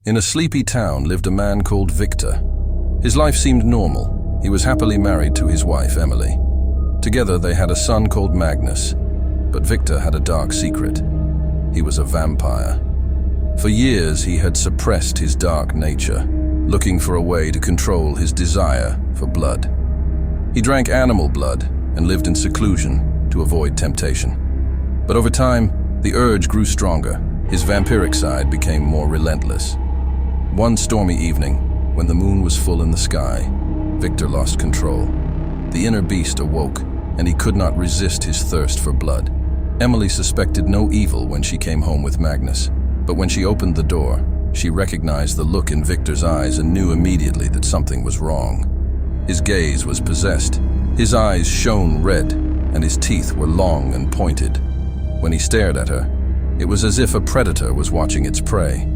In a sleepy town lived a man called Victor. His life seemed normal. He was happily married to his wife, Emily. Together they had a son called Magnus. But Victor had a dark secret. He was a vampire. For years he had suppressed his dark nature, looking for a way to control his desire for blood. He drank animal blood and lived in seclusion to avoid temptation. But over time, the urge grew stronger. His vampiric side became more relentless. One stormy evening, when the moon was full in the sky, Victor lost control. The inner beast awoke, and he could not resist his thirst for blood. Emily suspected no evil when she came home with Magnus, but when she opened the door, she recognized the look in Victor's eyes and knew immediately that something was wrong. His gaze was possessed. His eyes shone red, and his teeth were long and pointed. When he stared at her, it was as if a predator was watching its prey.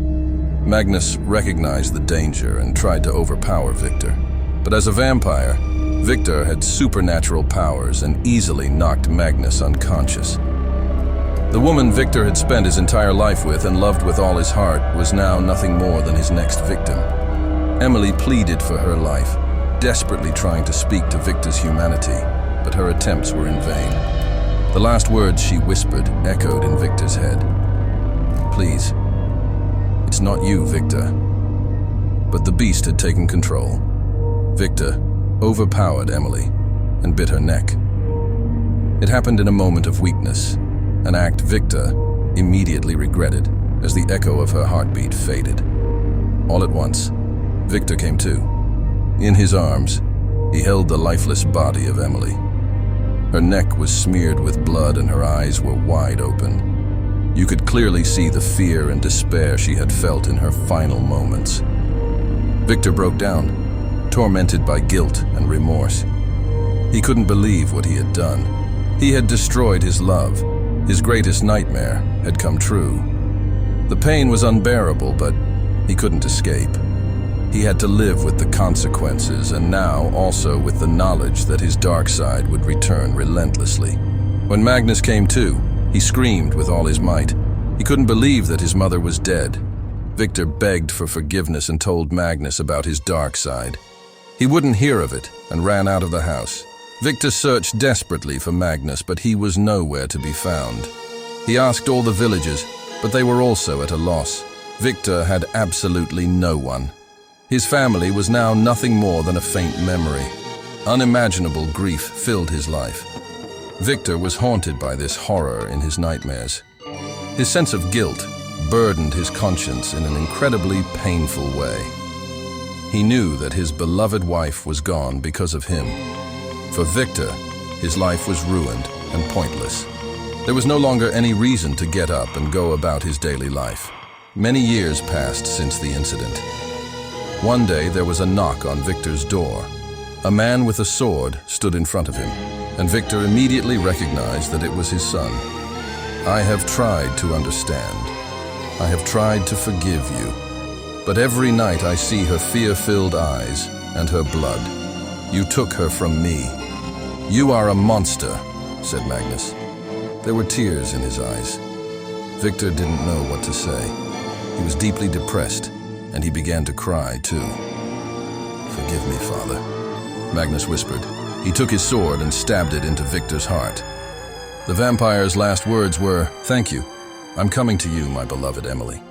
Magnus recognized the danger and tried to overpower Victor. But as a vampire, Victor had supernatural powers and easily knocked Magnus unconscious. The woman Victor had spent his entire life with and loved with all his heart was now nothing more than his next victim. Emily pleaded for her life, desperately trying to speak to Victor's humanity, but her attempts were in vain. The last words she whispered echoed in Victor's head. "Please, it's not you, Victor." But the beast had taken control. Victor overpowered Emily and bit her neck. It happened in a moment of weakness, an act Victor immediately regretted as the echo of her heartbeat faded. All at once, Victor came to. In his arms, he held the lifeless body of Emily. Her neck was smeared with blood and her eyes were wide open. You could clearly see the fear and despair she had felt in her final moments. Victor broke down, tormented by guilt and remorse. He couldn't believe what he had done. He had destroyed his love. His greatest nightmare had come true. The pain was unbearable, but he couldn't escape. He had to live with the consequences, and now also with the knowledge that his dark side would return relentlessly. When Magnus came to, he screamed with all his might. He couldn't believe that his mother was dead. Victor begged for forgiveness and told Magnus about his dark side. He wouldn't hear of it and ran out of the house. Victor searched desperately for Magnus, but he was nowhere to be found. He asked all the villagers, but they were also at a loss. Victor had absolutely no one. His family was now nothing more than a faint memory. Unimaginable grief filled his life. Victor was haunted by this horror in his nightmares. His sense of guilt burdened his conscience in an incredibly painful way. He knew that his beloved wife was gone because of him. For Victor, his life was ruined and pointless. There was no longer any reason to get up and go about his daily life. Many years passed since the incident. One day there was a knock on Victor's door. A man with a sword stood in front of him, and Victor immediately recognized that it was his son. "I have tried to understand. I have tried to forgive you. But every night I see her fear-filled eyes and her blood. You took her from me. You are a monster," said Magnus. There were tears in his eyes. Victor didn't know what to say. He was deeply depressed, and he began to cry too. "Forgive me, Father," Magnus whispered. He took his sword and stabbed it into Victor's heart. The vampire's last words were, "Thank you. I'm coming to you, my beloved Emily."